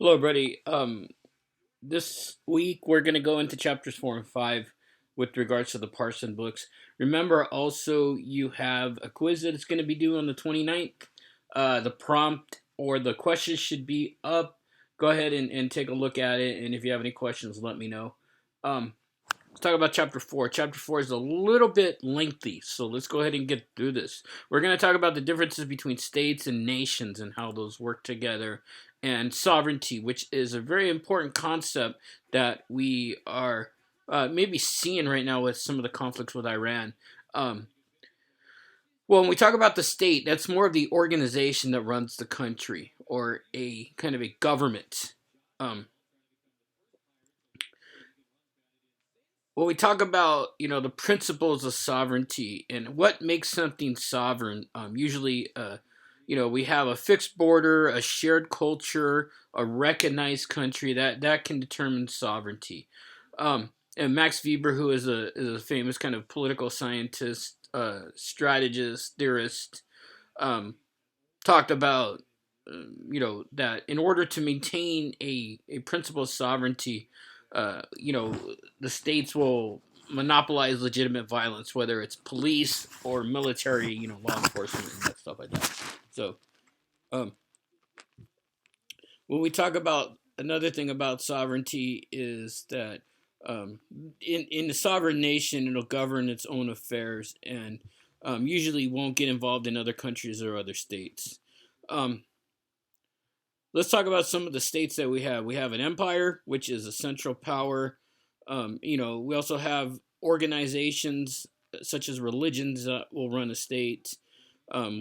Hello, everybody. This week we're going to go into chapters 4 and 5 with regards to the Parson books. Remember, also, you have a quiz that it's going to be due on the 29th. The prompt or the questions should be up. Go ahead and take a look at it. And if you have any questions, let me know. Let's talk about chapter 4. Chapter 4 is a little bit lengthy, so let's go ahead and get through this. We're going to talk about the differences between states and nations and how those work together, and sovereignty, which is a very important concept that we are maybe seeing right now with some of the conflicts with Iran. Um, well, when we talk about the state, that's more of the organization that runs the country, or a kind of a government. Um, when we talk about the principles of sovereignty and what makes something sovereign, usually we have a fixed border, a shared culture, a recognized country that can determine sovereignty. And Max Weber, who is a famous kind of political scientist, strategist, theorist, um, talked about that in order to maintain a principle of sovereignty, the states will monopolize legitimate violence, whether it's police or military, law enforcement and that stuff like that. So, um, when we talk about another thing about sovereignty is that in the sovereign nation, it'll govern its own affairs and usually won't get involved in other countries or other states. Um, let's talk about some of the states that we have. We have an empire, which is a central power. We also have organizations such as religions that will run a state,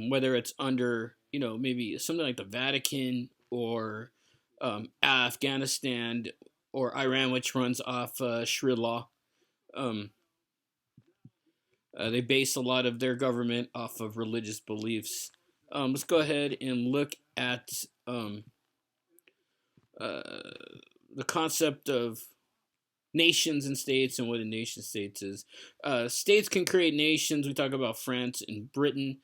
whether it's under, maybe something like the Vatican or Afghanistan or Iran, which runs off Sharia law. Um, they base a lot of their government off of religious beliefs. Let's go ahead and look at uh, the concept of nations and states and what a nation states is. States can create nations. We talk about France and Britain.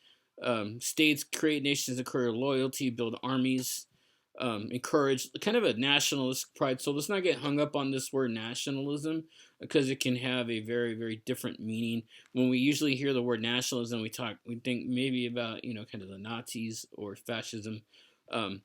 States create nations, encourage loyalty, build armies, encourage kind of a nationalist pride. So let's not get hung up on this word nationalism because it can have a very, very different meaning. When we usually hear the word nationalism, we think maybe about kind of the Nazis or fascism. Um,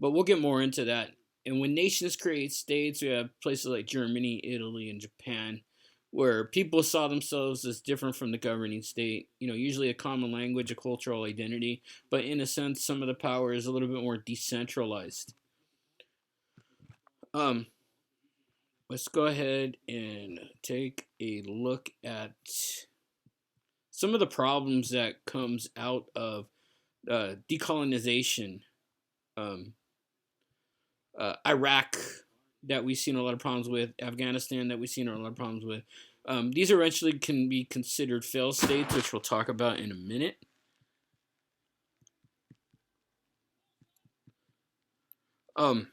but we'll get more into that. And when nations create states, we have places like Germany, Italy, and Japan, where people saw themselves as different from the governing state. Usually a common language, a cultural identity, but in a sense, some of the power is a little bit more decentralized. Um, let's go ahead and take a look at some of the problems that comes out of decolonization. Um, Iraq that we've seen a lot of problems with, Afghanistan that we've seen a lot of problems with. These eventually can be considered failed states, which we'll talk about in a minute. Um,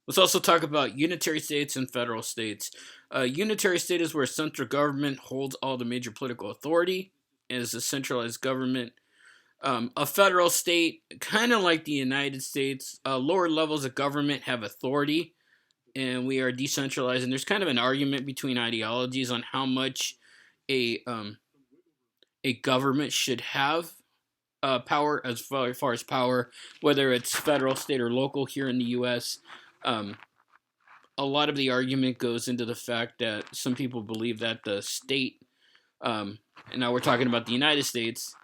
let's also talk about unitary states and federal states. Unitary state is where central government holds all the major political authority and is a centralized government. A federal state, kind of like the United States, lower levels of government have authority and we are decentralized. And there's kind of an argument between ideologies on how much a a government should have power as far as power, whether it's federal, state, or local. Here in the U.S., um, a lot of the argument goes into the fact that some people believe that the state, and now we're talking about the United States,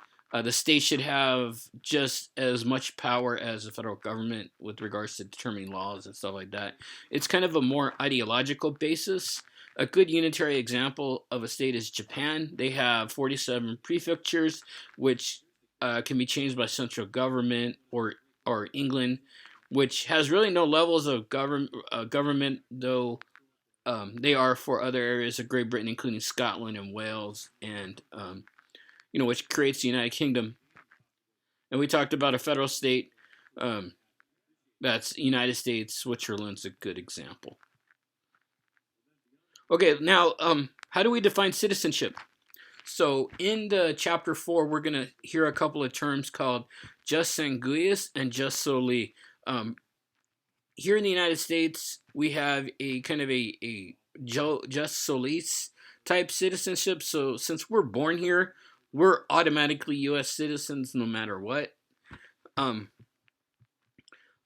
the state should have just as much power as the federal government with regards to determining laws and stuff like that. It's kind of a more ideological basis. A good unitary example of a state is Japan. They have 47 prefectures, which can be changed by central government, or England, which has really no levels of government, though they are for other areas of Great Britain, including Scotland and Wales, and which creates the United Kingdom. And we talked about a federal state. Um, that's United States. Switzerland's a good example. Okay, now how do we define citizenship? So in the chapter 4, we're gonna hear a couple of terms called jus sanguinis and jus soli. Um, here in the United States, we have a kind of a just solis type citizenship. So since we're born here, we're automatically U.S. citizens no matter what. Um,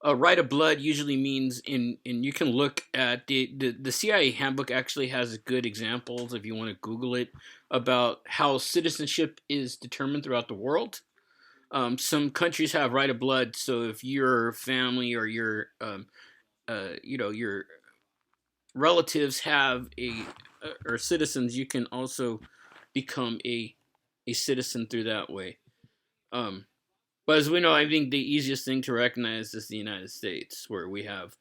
a right of blood usually means and you can look at the CIA handbook actually has good examples if you want to Google it about how citizenship is determined throughout the world. Some countries have right of blood, so if your family or your your relatives have a or citizens, you can also become a citizen through that way. Um, but as we know, I think the easiest thing to recognize is the United States, where we have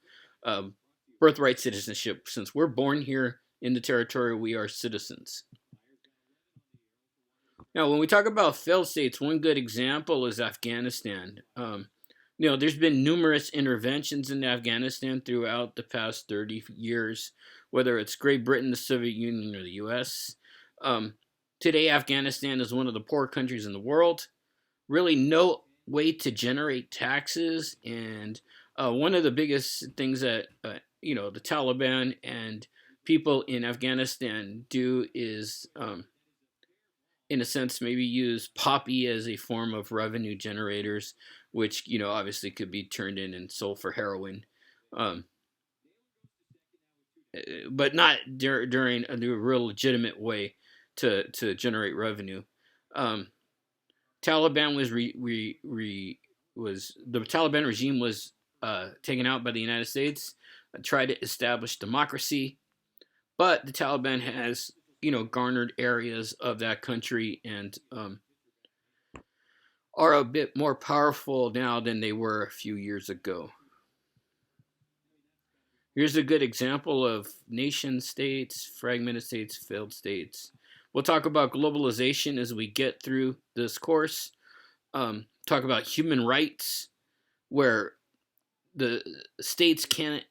um, birthright citizenship. Since we're born here in the territory, we are citizens. Now, when we talk about failed states, one good example is Afghanistan. There's been numerous interventions in Afghanistan throughout the past 30 years, whether it's Great Britain, the Soviet Union, or the U.S. Um, Today, Afghanistan is one of the poor countries in the world. Really, no way to generate taxes, and one of the biggest things that the Taliban and people in Afghanistan do is in a sense, maybe use poppy as a form of revenue generators, which obviously could be turned in and sold for heroin, um, but not during a real legitimate way to generate revenue. Um, Taliban was the Taliban regime was taken out by the United States, tried to establish democracy, but the Taliban has garnered areas of that country and are a bit more powerful now than they were a few years ago. Here's a good example of nation states, fragmented states, failed states. We'll talk about globalization as we get through this course. Talk about human rights, where the states can't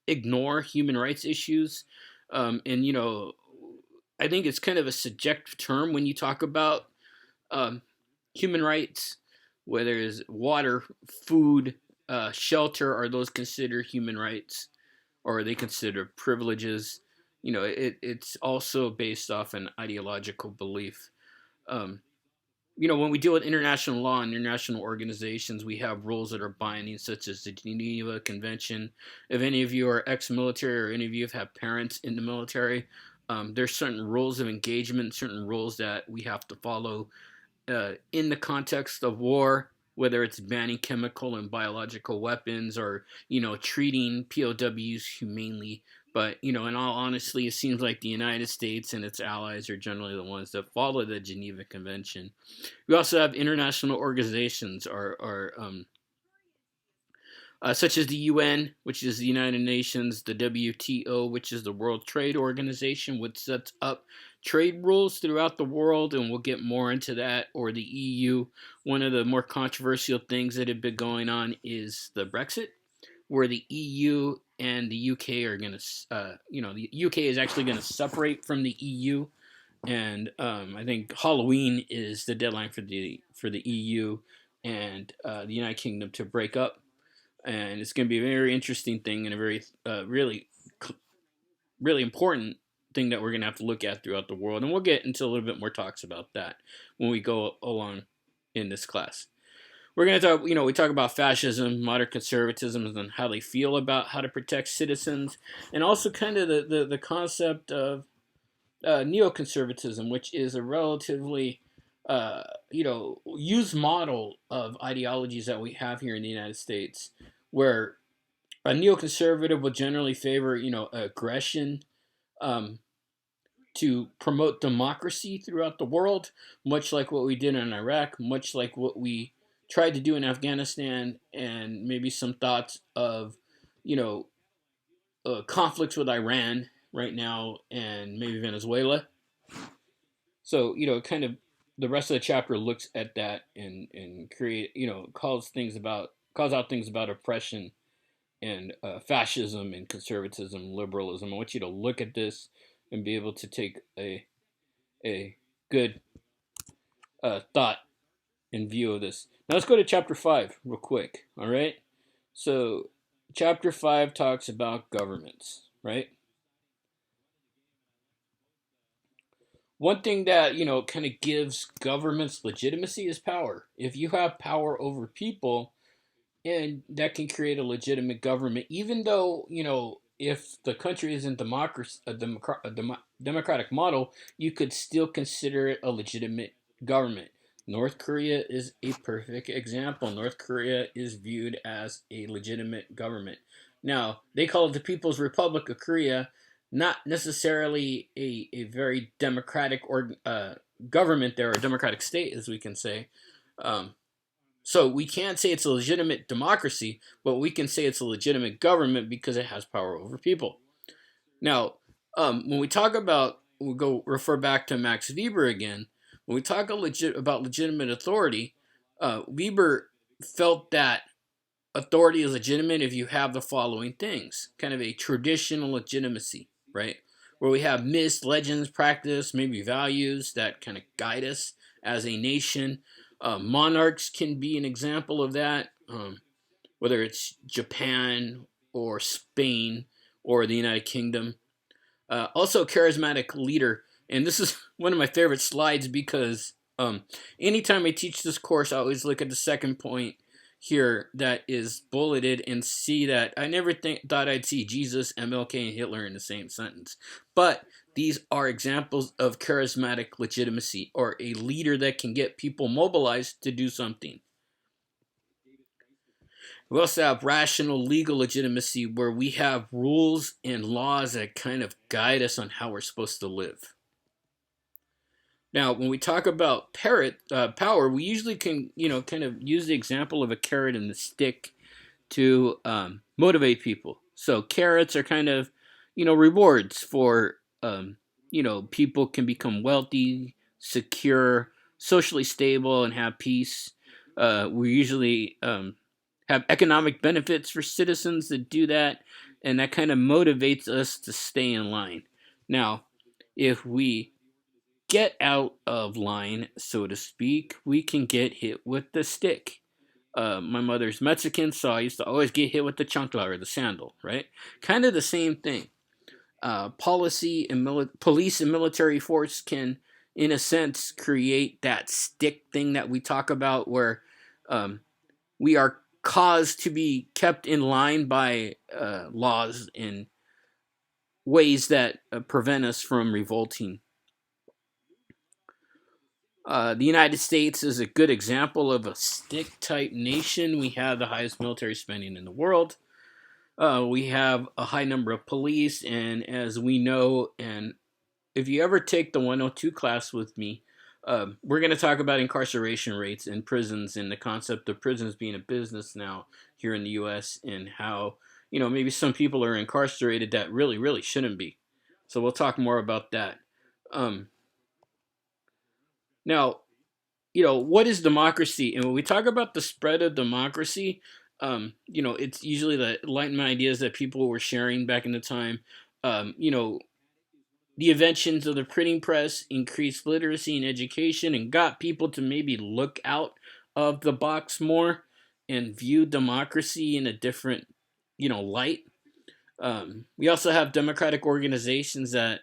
ignore human rights issues, and I think it's kind of a subjective term when you talk about um, human rights, whether it's water, food, shelter, are those considered human rights or are they considered privileges? It's also based off an ideological belief. Um, when we deal with international law and international organizations, we have rules that are binding, such as the Geneva Convention. If any of you are ex-military or any of you have parents in the military, there's certain rules of engagement, certain rules that we have to follow in the context of war, whether it's banning chemical and biological weapons or treating POWs humanely. But in all honesty, it seems like the United States and its allies are generally the ones that follow the Geneva Convention. We also have international organizations, such as the UN, which is the United Nations, the WTO, which is the World Trade Organization, which sets up trade rules throughout the world, and we'll get more into that, or the EU. One of the more controversial things that have been going on is the Brexit, where the EU and the UK are going to, the UK is actually going to separate from the EU, and I think Halloween is the deadline for the EU and the United Kingdom to break up, and it's going to be a very interesting thing and a very really important thing that we're going to have to look at throughout the world, and we'll get into a little bit more talks about that when we go along in this class. We're going to talk, we talk about fascism, modern conservatism, and how they feel about how to protect citizens, and also kind of the concept of neoconservatism, which is a relatively used model of ideologies that we have here in the United States, where a neoconservative will generally favor aggression, um, to promote democracy throughout the world, much like what we did in Iraq, much like what we tried to do in Afghanistan, and maybe some thoughts of you know conflicts with Iran right now and maybe Venezuela. So kind of the rest of the chapter looks at that and create calls out things about oppression and fascism and conservatism, liberalism. I want you to look at this and be able to take a good thought and view of this. Now let's go to chapter 5 real quick. All right. So, chapter 5 talks about governments, right? One thing that, kind of gives governments legitimacy is power. If you have power over people, and that can create a legitimate government, even though, if the country isn't democracy, democratic model, you could still consider it a legitimate government. North Korea is a perfect example. North Korea is viewed as a legitimate government. Now, they call it the People's Republic of Korea, not necessarily a very democratic or government there, or democratic state, as we can say. Um, so we can't say it's a legitimate democracy, but we can say it's a legitimate government because it has power over people. Now, when we talk about, we'll go refer back to Max Weber again. When we talk about legitimate authority, Weber felt that authority is legitimate if you have the following things, kind of a traditional legitimacy, right? Where we have myths, legends, practice, maybe values that kind of guide us as a nation. Monarchs can be an example of that, whether it's Japan or Spain or the United Kingdom. Also, charismatic leader. And this is one of my favorite slides because anytime I teach this course, I always look at the second point here that is bulleted and see that I never thought I'd see Jesus, MLK, and Hitler in the same sentence. But these are examples of charismatic legitimacy, or a leader that can get people mobilized to do something. We also have rational legal legitimacy, where we have rules and laws that kind of guide us on how we're supposed to live. Now, when we talk about power, we usually can, kind of use the example of a carrot and the stick to motivate people. So carrots are kind of, rewards for, people can become wealthy, secure, socially stable, and have peace. We usually have economic benefits for citizens that do that, and that kind of motivates us to stay in line. Now, if we get out of line, so to speak, we can get hit with the stick. My mother's Mexican, so I used to always get hit with the chancla, or the sandal, right? Kind of the same thing. Policy and police and military force can, in a sense, create that stick thing that we talk about, where we are caused to be kept in line by laws in ways that prevent us from revolting. The United States is a good example of a stick type nation. We have the highest military spending in the world. We have a high number of police, and as we know, and if you ever take the 102 class with me, we're going to talk about incarceration rates in prisons, and the concept of prisons being a business now here in the U.S., and how, maybe some people are incarcerated that really, really shouldn't be. So we'll talk more about that. Um, Now, what is democracy? And when we talk about the spread of democracy, it's usually the Enlightenment ideas that people were sharing back in the time. The inventions of the printing press increased literacy and education and got people to maybe look out of the box more and view democracy in a different, light. We also have democratic organizations that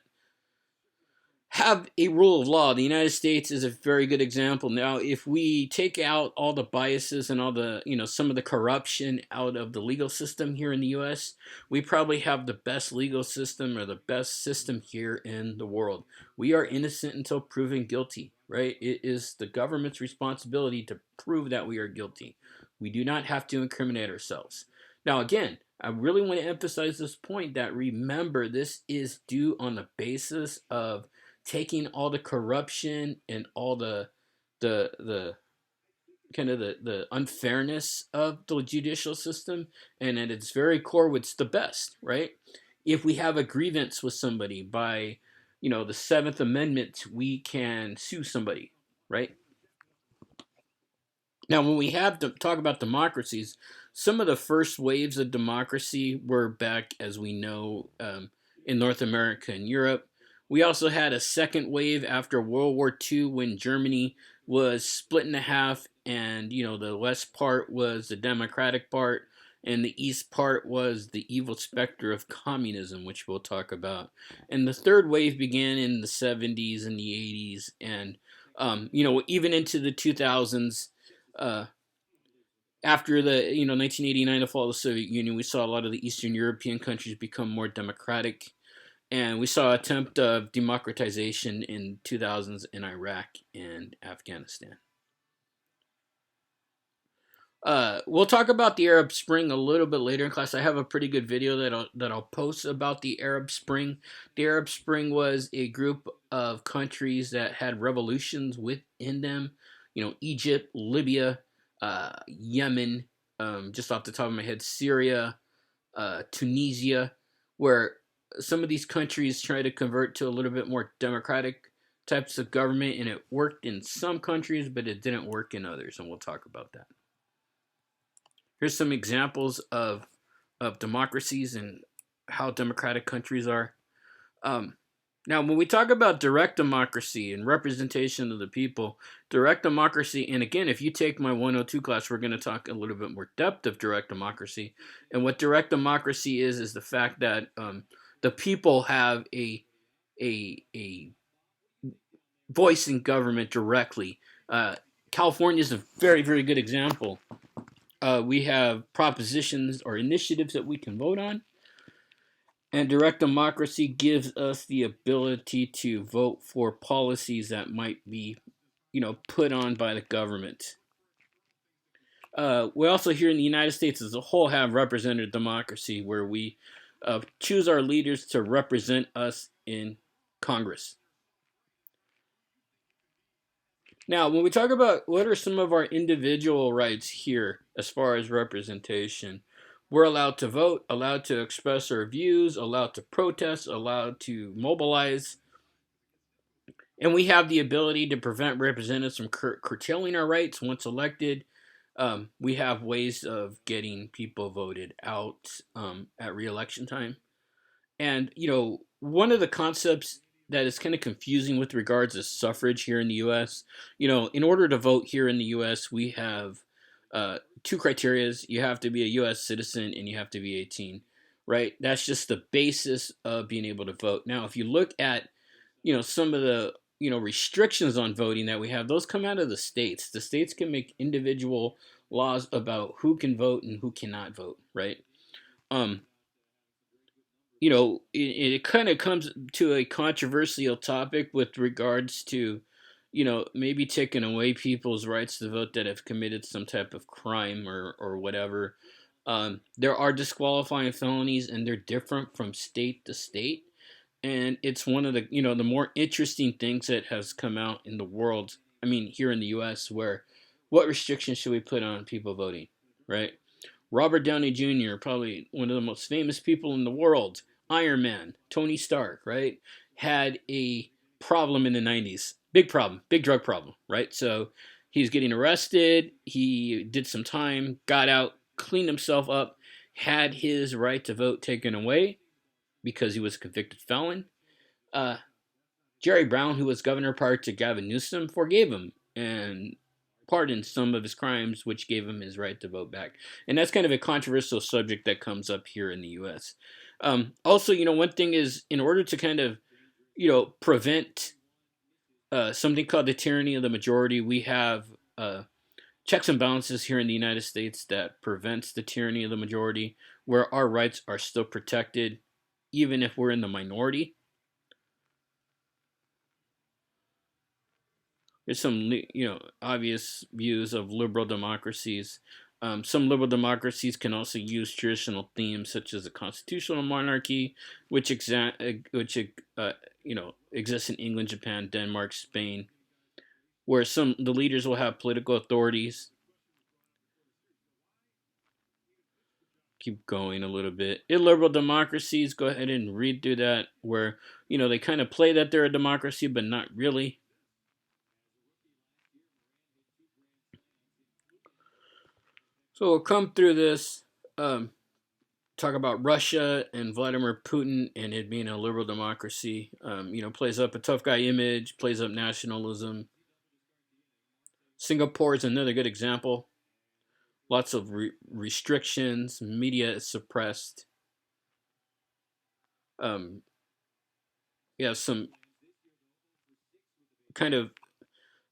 have a rule of law. The United States is a very good example. Now, if we take out all the biases and all the, some of the corruption out of the legal system here in the US, we probably have the best legal system, or the best system here in the world. We are innocent until proven guilty, right? It is the government's responsibility to prove that we are guilty. We do not have to incriminate ourselves. Now, again, I really want to emphasize this point, that remember, this is due on the basis of taking all the corruption and all the kind of the unfairness of the judicial system, and at its very core, what's the best, right? If we have a grievance with somebody, by the Seventh Amendment, we can sue somebody, right? Now, when we have to talk about democracies, some of the first waves of democracy were back, as we know, in North America and Europe. We also had a second wave after World War II, when Germany was split in half, and the west part was the democratic part, and the east part was the evil specter of communism, which we'll talk about. And the third wave began in the 70s and the 80s, and even into the 2000s. After the 1989, the fall of the Soviet Union, we saw a lot of the Eastern European countries become more democratic, and we saw an attempt of democratization in 2000s in Iraq and Afghanistan. We'll talk about the Arab Spring a little bit later in class. I have a pretty good video that I'll post about the Arab Spring. The Arab Spring was a group of countries that had revolutions within them. Egypt, Libya, Yemen, just off the top of my head, Syria, Tunisia, where some of these countries try to convert to a little bit more democratic types of government, and it worked in some countries, but it didn't work in others, and we'll talk about that. Here's some examples of democracies and how democratic countries are. Now, when we talk about direct democracy and representation of the people, direct democracy, and again, if you take my 102 class, we're going to talk a little bit more depth of direct democracy. And what direct democracy is the fact that the people have a voice in government directly. California is a very, very good example. We have propositions or initiatives that we can vote on. And direct democracy gives us the ability to vote for policies that might be, put on by the government. We also here in the United States as a whole have representative democracy, where we choose our leaders to represent us in Congress. Now, when we talk about what are some of our individual rights here as far as representation, we're allowed to vote, allowed to express our views, allowed to protest, allowed to mobilize, and we have the ability to prevent representatives from curtailing our rights once elected. We have ways of getting people voted out at re-election time. And, one of the concepts that is kind of confusing with regards to suffrage here in the U.S., in order to vote here in the U.S., we have two criterias. You have to be a U.S. citizen and you have to be 18, right? That's just the basis of being able to vote. Now, if you look at, some of the, restrictions on voting that we have, those come out of the states. The states can make individual laws about who can vote and who cannot vote, right? It kind of comes to a controversial topic with regards to, maybe taking away people's rights to vote that have committed some type of crime or whatever. There are disqualifying felonies, and they're different from state to state. And it's one of the, the more interesting things that has come out in the world. I mean, here in the U.S., where what restrictions should we put on people voting, right? Robert Downey Jr., probably one of the most famous people in the world, Iron Man, Tony Stark, right, had a problem in the 90s. Big problem, big drug problem, right? So he's getting arrested. He did some time, got out, cleaned himself up, had his right to vote taken away because he was a convicted felon. Jerry Brown, who was governor prior to Gavin Newsom, forgave him and pardoned some of his crimes, which gave him his right to vote back. And that's kind of a controversial subject that comes up here in the U.S. Also, one thing is, in order to kind of, prevent something called the tyranny of the majority, we have checks and balances here in the United States that prevents the tyranny of the majority, where our rights are still protected, even if we're in the minority. There's some, obvious views of liberal democracies. Some liberal democracies can also use traditional themes such as a constitutional monarchy, which exists in England, Japan, Denmark, Spain, where the leaders will have political authorities. Keep going a little bit. Illiberal democracies, go ahead and read through that, where they kind of play that they're a democracy, but not really. So we'll come through this, talk about Russia and Vladimir Putin and it being a liberal democracy. Plays up a tough guy image, plays up nationalism. Singapore is another good example. lots of restrictions, media is suppressed. You have some kind of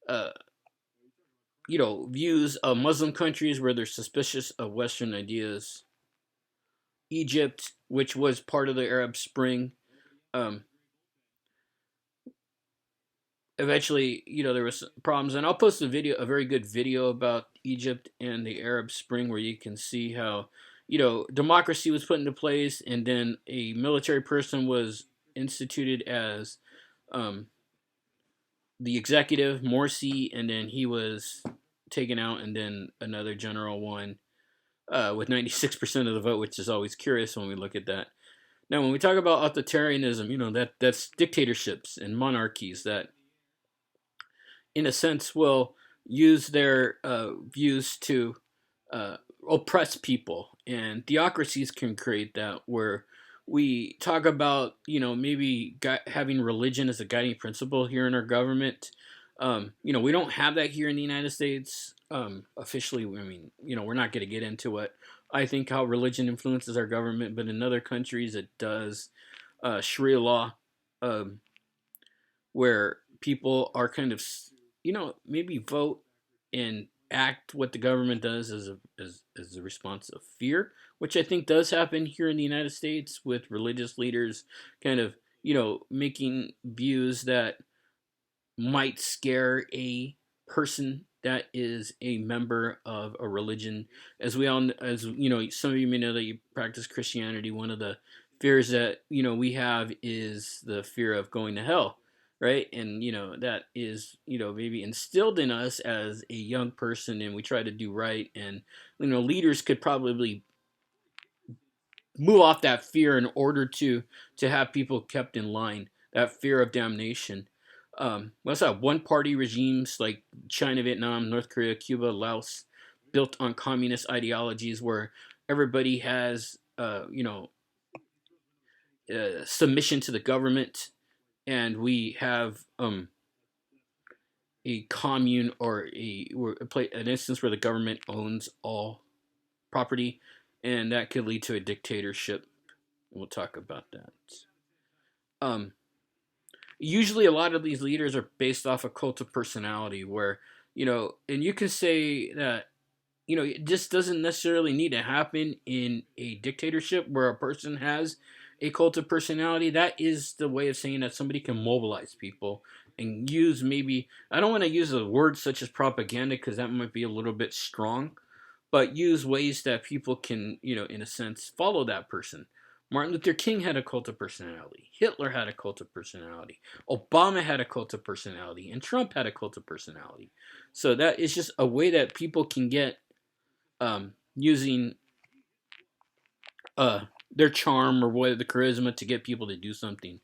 uh, views of Muslim countries where they're suspicious of Western ideas. Egypt, which was part of the Arab Spring, um, eventually, there was problems, and I'll post a very good video about Egypt and the Arab Spring, where you can see how, democracy was put into place, and then a military person was instituted as um, the executive, Morsi, and then he was taken out, and then another general won with 96% of the vote, which is always curious when we look at that. Now, when we talk about authoritarianism, that's dictatorships and monarchies that, in a sense, will use their views to oppress people. And theocracies can create that, where we talk about, maybe having religion as a guiding principle here in our government. We don't have that here in the United States officially. I mean, we're not going to get into what I think how religion influences our government, but in other countries it does. Sharia law, where people are kind of, maybe vote and act what the government does as a response of fear, which I think does happen here in the United States with religious leaders kind of, making views that might scare a person that is a member of a religion. As some of you may know that you practice Christianity. One of the fears that we have is the fear of going to hell, right? And that is maybe instilled in us as a young person, and we try to do right. And leaders could probably move off that fear in order to have people kept in line. That fear of damnation. We also have one-party regimes like China, Vietnam, North Korea, Cuba, Laos, built on communist ideologies, where everybody has, submission to the government, and we have a commune, or an instance where the government owns all property, and that could lead to a dictatorship. We'll talk about that. Usually a lot of these leaders are based off a cult of personality, where and you can say that it just doesn't necessarily need to happen in a dictatorship where a person has a cult of personality. That is the way of saying that somebody can mobilize people and use, maybe, I don't want to use a word such as propaganda because that might be a little bit strong, but use ways that people can, in a sense, follow that person. Martin Luther King had a cult of personality. Hitler had a cult of personality. Obama had a cult of personality. And Trump had a cult of personality. So that is just a way that people can get using their charm, or the charisma, to get people to do something.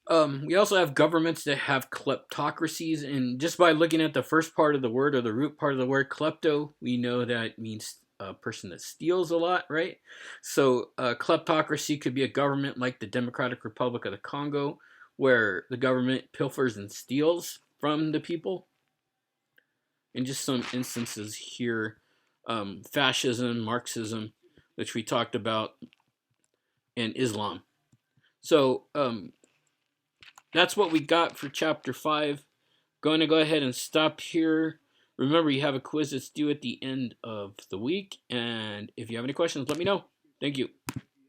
We also have governments that have kleptocracies, and just by looking at the first part of the word, or the root part of the word klepto, we know that it means a person that steals a lot, right? So kleptocracy could be a government like the Democratic Republic of the Congo, where the government pilfers and steals from the people. And just some instances here, fascism, Marxism, which we talked about, and Islam. So that's what we got for chapter 5. Going to go ahead and stop here. Remember, you have a quiz that's due at the end of the week, and if you have any questions, let me know. Thank you.